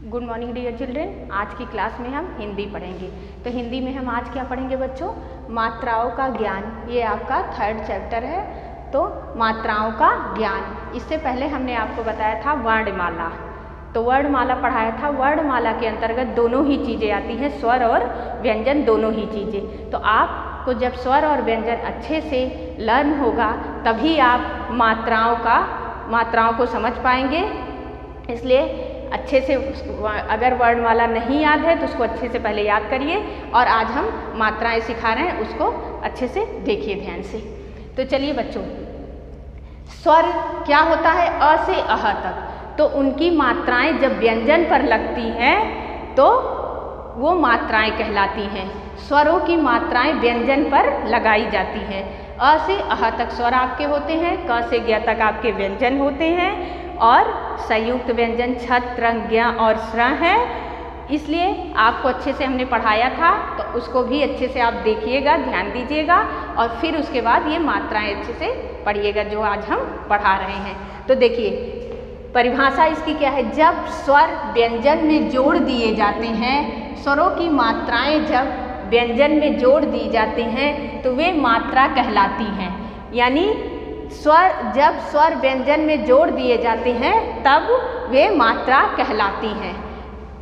Good morning dear children. आज की class में हम हिंदी पढ़ेंगे। तो हिंदी में हम आज क्या पढ़ेंगे बच्चों? मात्राओं का ज्ञान। ये आपका 3rd चैप्टर है। तो मात्राओं का ज्ञान। इससे पहले हमने आपको बताया था वर्णमाला। तो वर्णमाला पढ़ाया था। वर्णमाला के अंतर्गत दोनों ही चीज़ें आती हैं, स्वर और व्यंजन, दोनों ही चीज़ें। तो आपको जब स्वर और व्यंजन अच्छे से लर्न होगा तभी आप मात्राओं को समझ पाएंगे। इसलिए अच्छे से, अगर वर्णमाला नहीं याद है तो उसको अच्छे से पहले याद करिए। और आज हम मात्राएं सिखा रहे हैं, उसको अच्छे से देखिए ध्यान से। तो चलिए बच्चों, स्वर क्या होता है? अ से अह तक। तो उनकी मात्राएं जब व्यंजन पर लगती हैं तो वो मात्राएं कहलाती हैं। स्वरों की मात्राएं व्यंजन पर लगाई जाती हैं। अ से अह तक स्वर आपके होते हैं, क से ज्ञ तक आपके व्यंजन होते हैं और संयुक्त व्यंजन छ, त्र, ज्ञ और स्र है। इसलिए आपको अच्छे से हमने पढ़ाया था, तो उसको भी अच्छे से आप देखिएगा, ध्यान दीजिएगा और फिर उसके बाद ये मात्राएं अच्छे से पढ़िएगा जो आज हम पढ़ा रहे हैं। तो देखिए परिभाषा इसकी क्या है? जब स्वर व्यंजन में जोड़ दिए जाते हैं, स्वरों की मात्राएं जब व्यंजन में जोड़ दी जाती हैं तो वे मात्रा कहलाती हैं। यानी जब स्वर व्यंजन में जोड़ दिए जाते हैं तब वे मात्रा कहलाती हैं।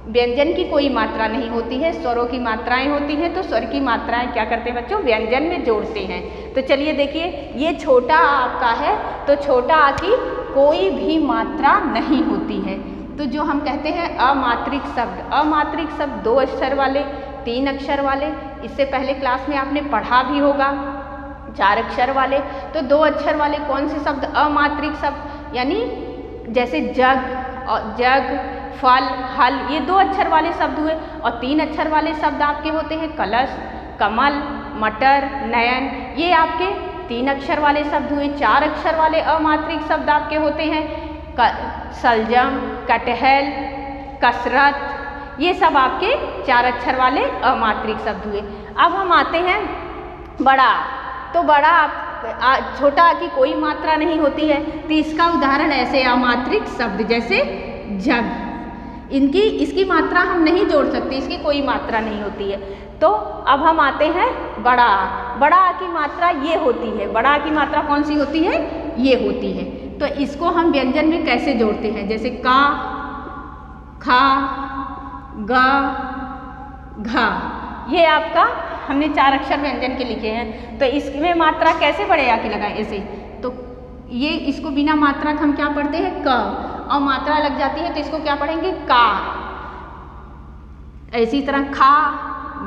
व्यंजन की कोई मात्रा नहीं होती है, स्वरों की मात्राएं होती हैं। तो स्वर की मात्राएं क्या करते हैं बच्चों? व्यंजन में जोड़ते हैं। तो चलिए देखिए, ये छोटा आ आपका है, तो छोटा आ की कोई भी मात्रा नहीं होती है। तो जो हम कहते हैं अमात्रिक शब्द 2 अक्षर वाले, 3 अक्षर वाले, इससे पहले क्लास में आपने पढ़ा भी होगा 4 अक्षर वाले। तो 2 अक्षर वाले कौन से शब्द? अमात्रिक शब्द, यानी जैसे जग, फल, हल, ये 2 अक्षर वाले शब्द हुए। और 3 अक्षर वाले शब्द आपके होते हैं कलश, कमल, मटर, नयन, ये आपके 3 अक्षर वाले शब्द हुए। 4 अक्षर वाले अमात्रिक शब्द आपके होते हैं सलजम, कटहल, कसरत, ये सब आपके 4 अक्षर वाले अमात्रिक शब्द हुए। अब हम आते हैं बड़ा। तो बड़ा छोटा आ की कोई मात्रा नहीं होती है। तो इसका उदाहरण ऐसे अमात्रिक शब्द जैसे जग, इसकी मात्रा हम नहीं जोड़ सकते, इसकी कोई मात्रा नहीं होती है। तो अब हम आते हैं बड़ा आ की मात्रा ये होती है। बड़ा आ की मात्रा कौन सी होती है? ये होती है। तो इसको हम व्यंजन में कैसे जोड़ते हैं? जैसे का, खा, गा, घा, ये आपका हमने 4 अक्षर व्यंजन के लिखे हैं। तो इसमें मात्रा कैसे बड़े आ की लगाएं? ऐसे। तो ये इसको बिना मात्रा हम क्या पढ़ते हैं? क, और मात्रा लग जाती है तो इसको क्या पढ़ेंगे? का। इसी तरह खा,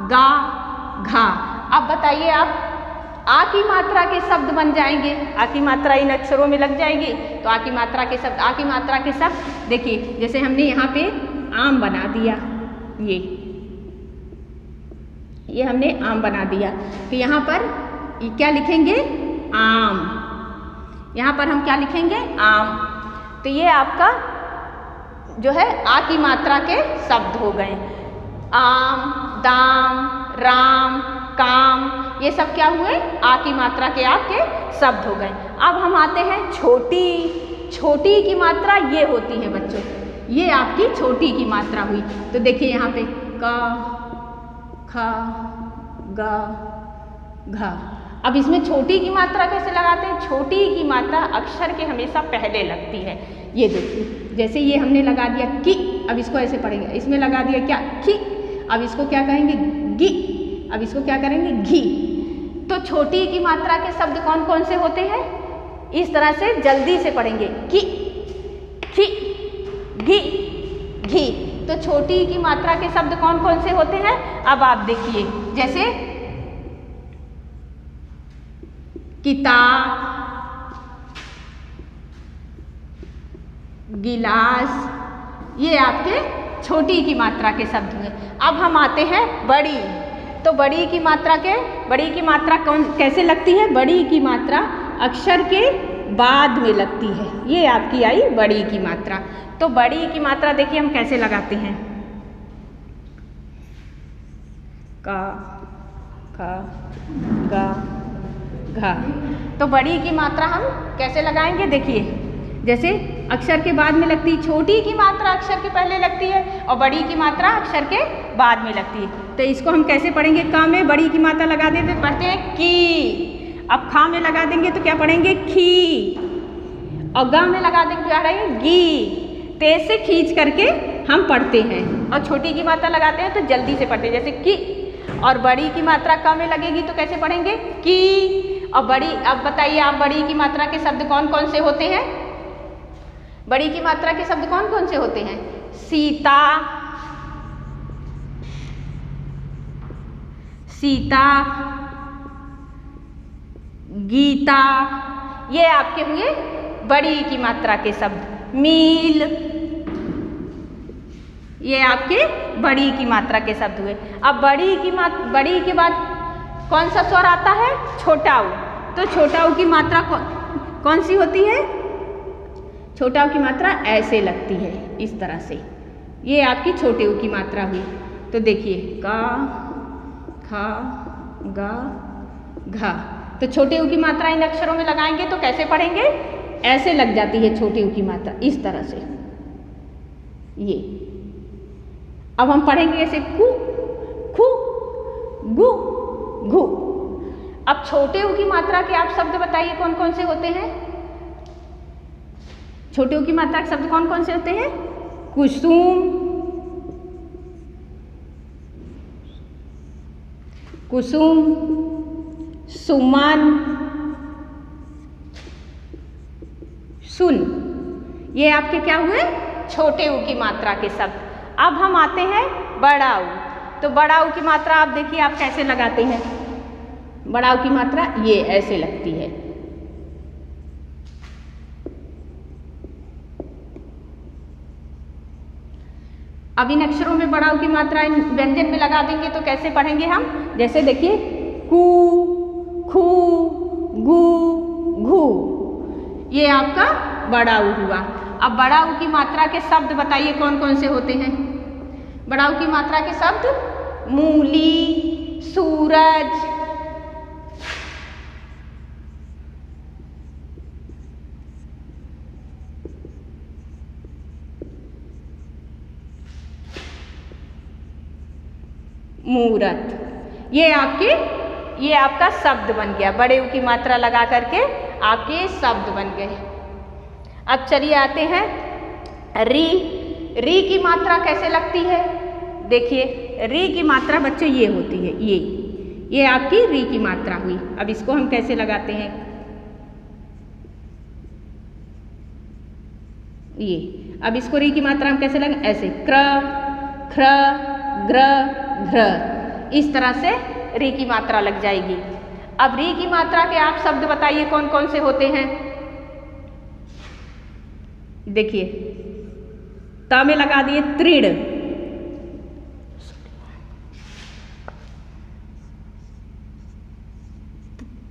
गा, घा। अब बताइए आप, आ की मात्रा के शब्द बन जाएंगे। आ की मात्रा इन अक्षरों में लग जाएगी तो आ की मात्रा के शब्द देखिए, जैसे हमने यहाँ पे आम बना दिया, ये हमने आम बना दिया। तो यहाँ पर क्या लिखेंगे? आम। यहाँ पर हम क्या लिखेंगे? आम। तो ये आपका जो है आ की मात्रा के शब्द हो गए। आम, दाम, राम, काम, ये सब क्या हुए? आ की मात्रा के आपके शब्द हो गए। अब हम आते हैं छोटी की मात्रा ये होती है बच्चों, ये आपकी छोटी की मात्रा हुई। तो देखिए यहाँ पे का, खा, गा, घा। अब इसमें छोटी की मात्रा कैसे लगाते हैं? छोटी की मात्रा अक्षर के हमेशा पहले लगती है। ये देखिए, जैसे ये हमने लगा दिया कि, अब इसको ऐसे पढ़ेंगे। इसमें लगा दिया क्या? कि। अब इसको क्या कहेंगे? गी। अब इसको क्या करेंगे? घी। तो छोटी की मात्रा के शब्द कौन कौन से होते हैं? इस तरह से जल्दी से पढ़ेंगे कि, खी, घी, घी। तो छोटी की मात्रा के शब्द कौन कौन से होते हैं? अब आप देखिए, जैसे किताब, गिलास, ये आपके छोटी की मात्रा के शब्द हुए। अब हम आते हैं बड़ी। तो बड़ी की मात्रा कैसे लगती है? बड़ी की मात्रा अक्षर के बाद में लगती है। ये आपकी आई बड़ी की मात्रा। तो बड़ी की मात्रा देखिए हम कैसे लगाते हैं? का, खा, गा, घा। तो बड़ी की मात्रा हम कैसे लगाएंगे? देखिए जैसे अक्षर के बाद में लगती है, छोटी की मात्रा अक्षर के पहले लगती है और बड़ी की मात्रा अक्षर के बाद में लगती है। तो इसको हम कैसे पढ़ेंगे? क में बड़ी की मात्रा लगा देते तो पढ़ते हैं की। अब खा में लगा देंगे तो क्या पढ़ेंगे? खी। और गा में लगा देंगे क्या पढ़ेंगे? गी। तेज से खींच करके हम पढ़ते हैं और छोटी की मात्रा लगाते हैं तो जल्दी से पढ़ते हैं, जैसे की। और बड़ी की मात्रा क में लगेगी तो कैसे पढ़ेंगे? की। और बड़ी, अब बताइए आप बड़ी की मात्रा के शब्द कौन कौन से होते हैं? बड़ी की मात्रा के शब्द कौन कौन से होते हैं? सीता, सीता, गीता, ये आपके हुए बड़ी की मात्रा के शब्द। मील, ये आपके बड़ी की मात्रा के शब्द हुए। अब बड़ी के बाद कौन सा स्वर आता है? छोटा ऊ। तो छोटा ऊ की मात्रा कौन सी होती है? छोटा ऊ की मात्रा ऐसे लगती है, इस तरह से। ये आपकी छोटे ऊ की मात्रा हुई। तो देखिए का, खा, गा, घा। तो छोटे ऊ की मात्रा इन अक्षरों में लगाएंगे तो कैसे पढ़ेंगे? ऐसे लग जाती है छोटे ऊ की मात्रा, इस तरह से। ये अब हम पढ़ेंगे ऐसे कु, खु, गु, घु। अब छोटे ऊ की मात्रा के आप शब्द बताइए कौन कौन से होते हैं? छोटे ऊ की मात्रा के शब्द कौन कौन से होते हैं? कुसुम, कुसुम, सुमन, सुन। ये आपके क्या हुए? छोटे ऊ की मात्रा के शब्द। अब हम आते हैं बड़ा ऊ। तो बड़ा ऊ की मात्रा आप देखिए आप कैसे लगाते हैं? बड़ा ऊ की मात्रा ये ऐसे लगती है। अब इन अक्षरों में बड़ा ऊ की मात्रा इन व्यंजन में लगा देंगे तो कैसे पढ़ेंगे हम? जैसे देखिए कु, खु, गु, घु। ये आपका बड़ा ऊ हुआ। अब बड़ा ऊ की मात्रा के शब्द बताइए कौन कौन से होते हैं? बड़ा ऊ की मात्रा के शब्द मूली, सूरज, मूरत। ये आपका शब्द बन गया। बड़े ऊ की मात्रा लगा करके आपके शब्द बन गए। अब चलिए आते हैं री। री की मात्रा कैसे लगती है? देखिए री की मात्रा बच्चों ये होती है, ये आपकी री की मात्रा हुई। अब इसको हम कैसे लगाते हैं? ये अब इसको री की मात्रा हम कैसे लगाएं? ऐसे क्र, ख्र, ग्र, घ्र। इस तरह से री की मात्रा लग जाएगी। अब री की मात्रा के आप शब्द बताइए कौन कौन से होते हैं? देखिए त में लगा दिए तृण,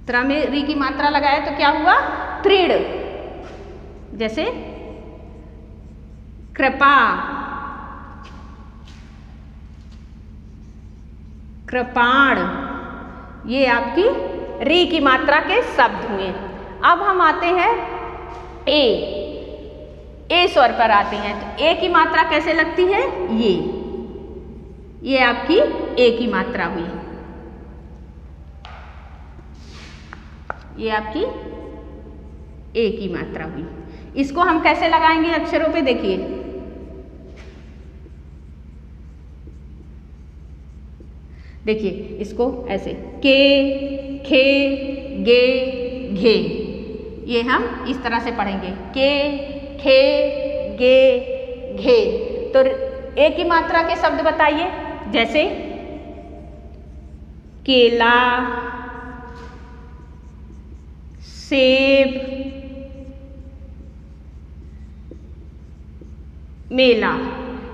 त्र में री की मात्रा लगाए तो क्या हुआ? तृण। जैसे कृपा, कृपाण। ये आपकी री की मात्रा के शब्द हुए। अब हम आते हैं ए स्वर पर आते हैं। तो ए की मात्रा कैसे लगती है? ये आपकी ए की मात्रा हुई। ये आपकी ए की मात्रा हुई। इसको हम कैसे लगाएंगे अक्षरों पे? देखिए देखिए इसको ऐसे के, खे, गे, घे। ये हम इस तरह से पढ़ेंगे के, खे, गे, घे। तो ए की मात्रा के शब्द बताइए। जैसे केला, सेब, मेला।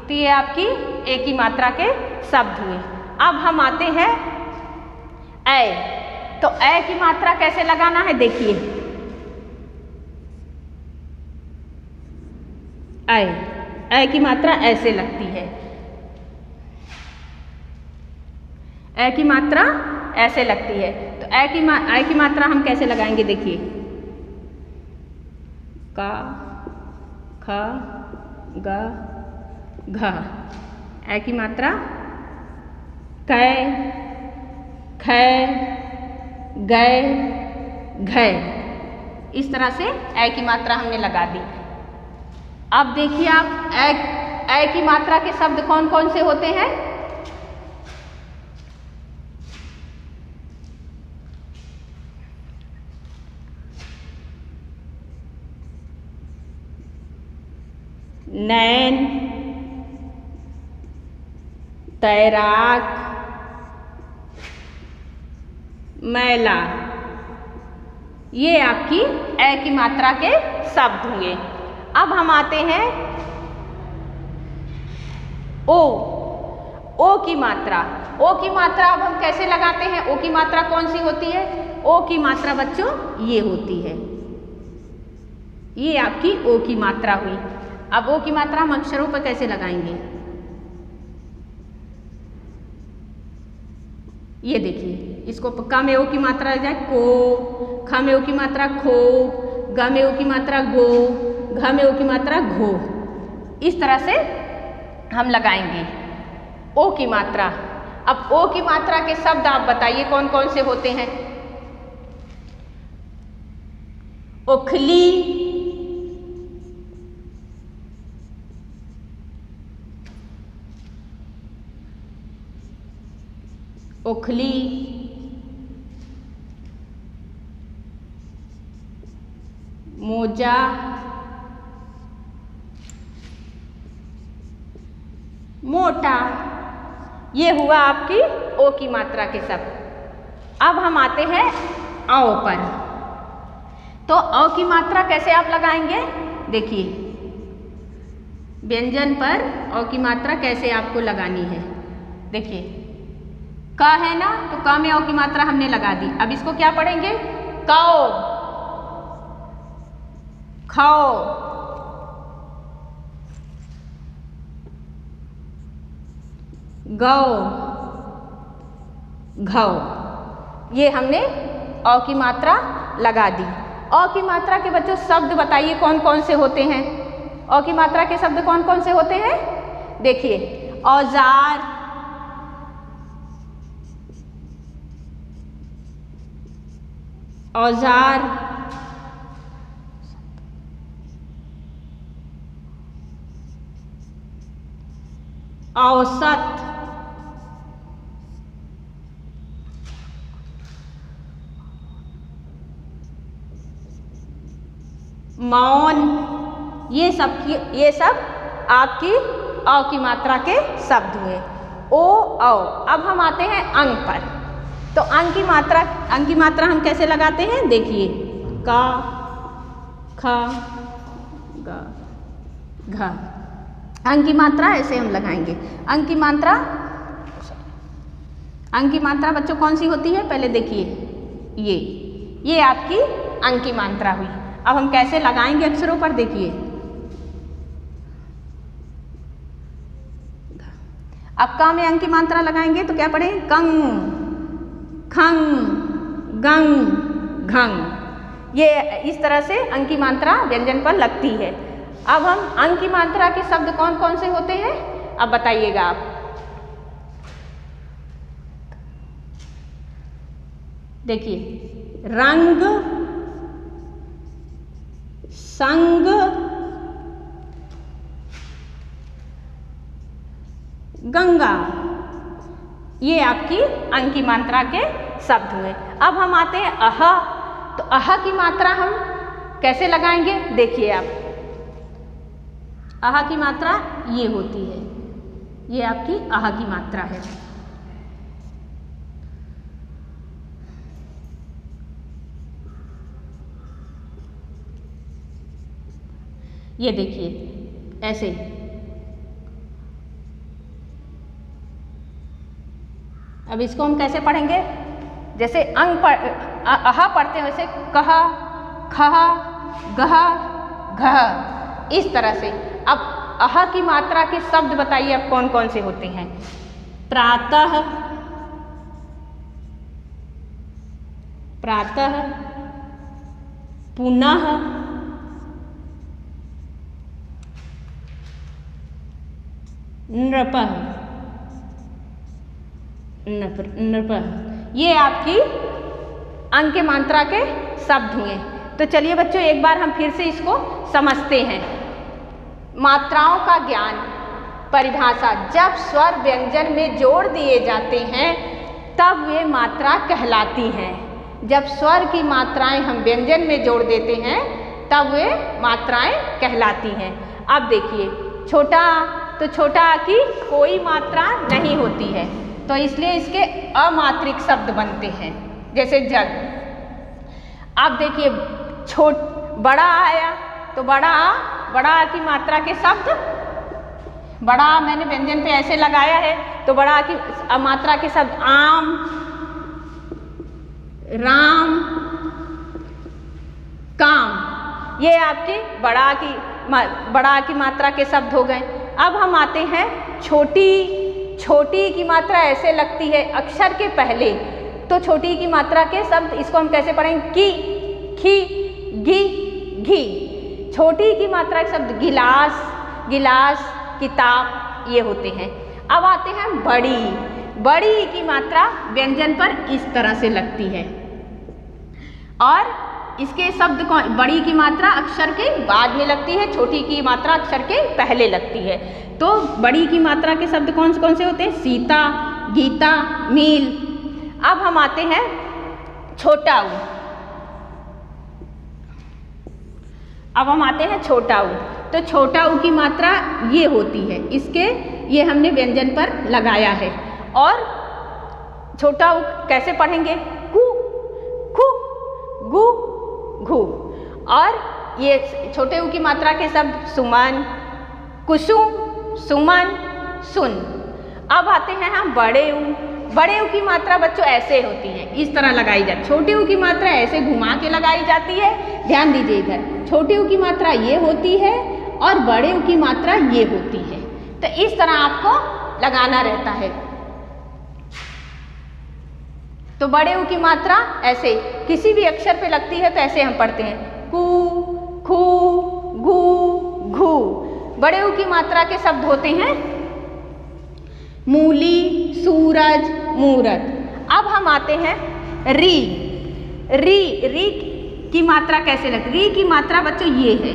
तो ये आपकी ए की मात्रा के शब्द हुए। अब हम आते हैं ऐ। तो ऐ की मात्रा कैसे लगाना है? देखिए ऐ की मात्रा ऐसे लगती है। ऐ की मात्रा ऐसे लगती है। तो ऐ की मात्रा हम कैसे लगाएंगे? देखिए का, ख ग घ। ए की मात्रा कै ख गै घै। इस तरह से ए की मात्रा हमने लगा दी। अब देखिए आप ए की मात्रा के शब्द कौन कौन से होते हैं? नैन, तैराक, मैला, ये आपकी ए की मात्रा के शब्द हुए। अब हम आते हैं ओ की मात्रा। ओ की मात्रा अब हम कैसे लगाते हैं? ओ की मात्रा कौन सी होती है? ओ की मात्रा बच्चों ये होती है। ये आपकी ओ की मात्रा हुई। अब ओ की मात्रा हम अक्षरों पर कैसे लगाएंगे? ये देखिए, इसको क में ओ की मात्रा लग जाए को, ख में ओ की मात्रा खो, ग में ओ की मात्रा गो, घ में ओ की मात्रा घो। इस तरह से हम लगाएंगे ओ की मात्रा। अब ओ की मात्रा के शब्द आप बताइए कौन कौन से होते हैं? ओखली, ओखली, मोजा, मोटा। ये हुआ आपकी ओ की मात्रा के शब्द। अब हम आते हैं औ पर। तो औ की मात्रा कैसे आप लगाएंगे? देखिए, व्यंजन पर औ की मात्रा कैसे आपको लगानी है। देखिए, क है ना, तो क में औ की मात्रा हमने लगा दी। अब इसको क्या पढ़ेंगे? कौ, खौ, गौ, घौ। ये हमने औ की मात्रा लगा दी। औ की मात्रा के बच्चों शब्द बताइए कौन कौन से होते हैं? औ की मात्रा के शब्द कौन कौन से होते हैं? देखिए, औजार, औजार, औसत, मौन। ये सब आपकी औ की मात्रा के शब्द हुए। ओ औ। अब हम आते हैं अंग पर। तो अंग की मात्रा हम कैसे लगाते हैं? देखिए, का, ख, ग, घ। अंग की मात्रा ऐसे हम लगाएंगे। अंग की मात्रा बच्चों कौन सी होती है? पहले देखिए, ये आपकी अंग की मात्रा हुई। अब हम कैसे लगाएंगे अक्षरों पर? देखिए, अब का में अंग की मात्रा लगाएंगे तो क्या पढ़ेंगे? कंग, खंग, गंग, घंग। ये इस तरह से अंग की मात्रा व्यंजन पर लगती है। अब हम अंग की मात्रा के शब्द कौन कौन से होते हैं? अब बताइएगा आप। देखिए, रंग, संग, गंगा। ये आपकी अंग की मात्रा के शब्द हुए। अब हम आते हैं अह। तो अह की मात्रा हम कैसे लगाएंगे? देखिए आप, अह की मात्रा ये होती है। ये आपकी अह की मात्रा है। ये देखिए ऐसे। अब इसको हम कैसे पढ़ेंगे? जैसे अहा पढ़ते हैं वैसे कहा, खहा, गहा, घह। इस तरह से। अब अहा की मात्रा के शब्द बताइए अब कौन कौन से होते हैं? प्रातः, पुनः, नृपः, नृपः। ये आपकी अंक के मात्रा के शब्द हुए। तो चलिए बच्चों एक बार हम फिर से इसको समझते हैं। मात्राओं का ज्ञान, परिभाषा, जब स्वर व्यंजन में जोड़ दिए जाते हैं तब वे मात्रा कहलाती हैं। जब स्वर की मात्राएं हम व्यंजन में जोड़ देते हैं तब वे मात्राएं कहलाती हैं। अब देखिए छोटा आ, तो छोटा आ की कोई मात्रा नहीं होती है तो इसलिए इसके अमात्रिक शब्द बनते हैं, जैसे जग। अब देखिए बड़ा आ आया तो बड़ा आ की मात्रा के शब्द, बड़ा आ मैंने व्यंजन पे ऐसे लगाया है तो बड़ा आ की मात्रा के शब्द आम, राम, काम। ये आपकी बड़ा आ की मात्रा के शब्द हो गए। अब हम आते हैं छोटी की मात्रा ऐसे लगती है अक्षर के पहले, तो छोटी की मात्रा के शब्द इसको हम कैसे पढ़ेंगे? की, खी, घी, घी। छोटी की मात्रा के शब्द गिलास, किताब, ये होते हैं। अब आते हैं बड़ी की मात्रा व्यंजन पर इस तरह से लगती है और इसके शब्द कौन? बड़ी की मात्रा अक्षर के बाद में लगती है, छोटी की मात्रा अक्षर के पहले लगती है। तो बड़ी की मात्रा के शब्द कौन से होते हैं? सीता, गीता, मील। अब हम आते हैं छोटा ऊ। तो छोटा ऊ की मात्रा ये होती है, ये हमने व्यंजन पर लगाया है। और छोटा ऊ कैसे पढ़ेंगे? कु, खु, गु, घु। और ये छोटे ऊ की मात्रा के शब्द सुमन, कुसुम, सुमन, सुन। अब आते हैं हम बड़े ऊ की मात्रा बच्चों ऐसे होती है, इस तरह लगाई जाती है। छोटे ऊ की मात्रा ऐसे घुमा के लगाई जाती है, ध्यान दीजिए इधर। छोटे ऊ की मात्रा ये होती है और बड़े ऊ की मात्रा ये होती है। तो इस तरह आपको लगाना रहता है। तो बड़े ऊ की मात्रा ऐसे किसी भी अक्षर पे लगती है तो ऐसे हम पढ़ते हैं कु, खु, गु, घु। बड़े ऊ की मात्रा के शब्द होते हैं मूली, सूरज, मूरत। अब हम आते हैं री की मात्रा कैसे लगती है? री की मात्रा बच्चों ये है,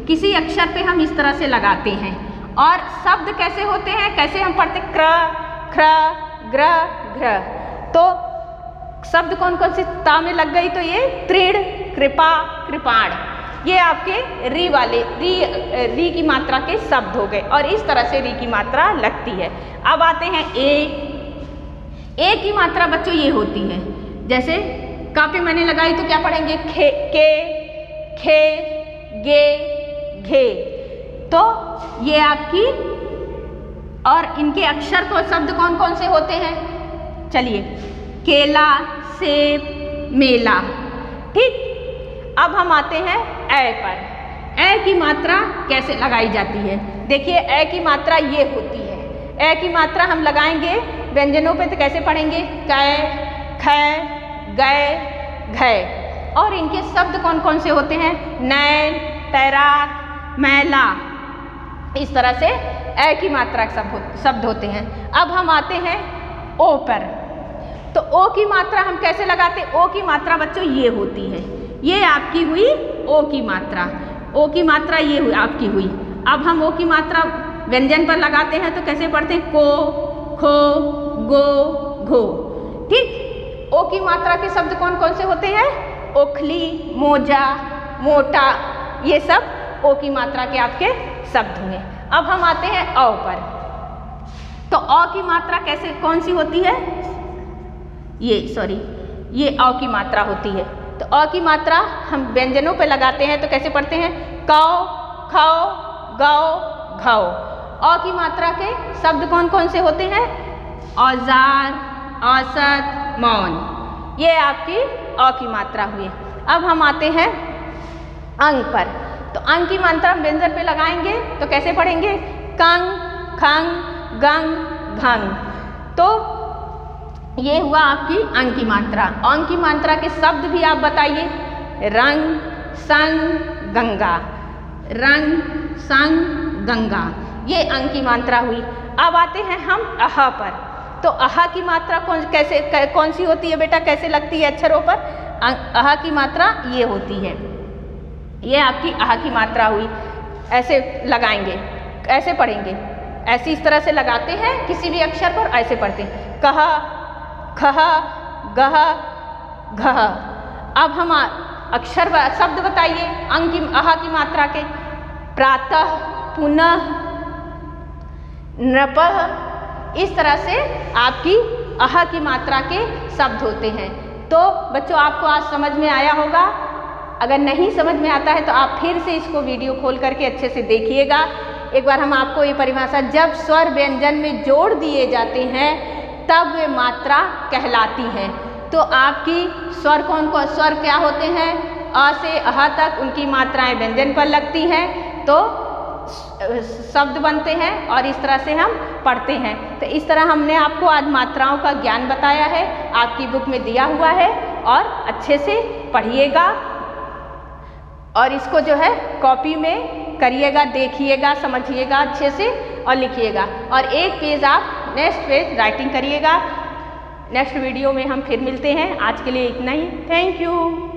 किसी अक्षर पे हम इस तरह से लगाते हैं। और शब्द कैसे होते हैं, कैसे हम पढ़ते? क्र, ख्र, ग्र, घ्र। तो शब्द कौन से ता में लग गई? तो ये तृण, कृपा, कृपाण। ये आपके री की मात्रा के शब्द हो गए और इस तरह से री की मात्रा लगती है। अब आते हैं ए की मात्रा बच्चों ये होती है, जैसे का पे मैंने लगाई तो क्या पढ़ेंगे? खे, के, खे, गे, घे। तो ये आपकी, और इनके अक्षर को शब्द कौन से होते हैं? चलिए, केला, सेब, मेला। ठीक। अब हम आते हैं ए पर। ए की मात्रा कैसे लगाई जाती है? देखिए ए की मात्रा ये होती है। ए की मात्रा हम लगाएंगे व्यंजनों पे तो कैसे पढ़ेंगे? कै, खै, गै, घै। और इनके शब्द कौन से होते हैं? नैन, तैराक, मैला। इस तरह से ए की मात्रा के शब्द होते हैं। अब हम आते हैं ओ पर। तो ओ की मात्रा हम कैसे लगाते? ओ की मात्रा बच्चों ये होती है, ये आपकी हुई ओ की मात्रा। ओ की मात्रा ये हुई आपकी हुई। अब हम ओ की मात्रा व्यंजन पर लगाते हैं तो कैसे पढ़ते हैं? को, खो, गो, घो। ठीक। ओ की मात्रा के शब्द कौन से होते हैं? ओखली, मोजा, मोटा। ये सब ओ की मात्रा के आपके शब्द हुए। अब हम आते हैं औ पर। तो औ की मात्रा कौन सी होती है? ये औ की मात्रा होती है। तो अ की मात्रा हम व्यंजनों पे लगाते हैं तो कैसे पढ़ते हैं? कौ, खौ, गौ, घौ। अ की मात्रा के शब्द कौन से होते हैं? औजार, औसत, मौन। ये आपकी अ की मात्रा हुई। अब हम आते हैं अंग पर। तो अंग की मात्रा हम व्यंजन पे लगाएंगे तो कैसे पढ़ेंगे? कंग, खंग, गंग, घंग। तो ये हुआ आपकी अंग की मात्रा। अंग की मात्रा के शब्द भी आप बताइए। रंग, संग, गंगा। रंग, संग, गंगा। ये अंग की मात्रा हुई। अब आते हैं हम अह पर। तो अह की मात्रा कौन सी होती है बेटा, कैसे लगती है अक्षरों पर? अह की मात्रा ये होती है, ये आपकी अह की मात्रा हुई। ऐसे लगाएंगे, ऐसे पढ़ेंगे, ऐसे इस तरह से लगाते हैं किसी भी अक्षर पर, ऐसे पढ़ते हैं कह, खह, गह, घह। अब हम अक्षर शब्द बताइए अह की मात्रा के। प्रातः, पुनः, नृपः, इस तरह से आपकी अह की मात्रा के शब्द होते हैं। तो बच्चों आपको आज समझ में आया होगा। अगर नहीं समझ में आता है तो आप फिर से इसको वीडियो खोल करके अच्छे से देखिएगा। एक बार हम आपको ये परिभाषा, जब स्वर व्यंजन में जोड़ दिए जाते हैं तब वे मात्रा कहलाती हैं। तो आपकी स्वर स्वर क्या होते हैं? अ से अह तक उनकी मात्राएं व्यंजन पर लगती हैं तो शब्द बनते हैं और इस तरह से हम पढ़ते हैं। तो इस तरह हमने आपको आज मात्राओं का ज्ञान बताया है, आपकी बुक में दिया हुआ है और अच्छे से पढ़िएगा और इसको जो है कॉपी में करिएगा, देखिएगा, समझिएगा अच्छे से और लिखिएगा। और एक पेज आप नेक्स्ट पेज राइटिंग करिएगा। नेक्स्ट वीडियो में हम फिर मिलते हैं। आज के लिए इतना ही। Thank you.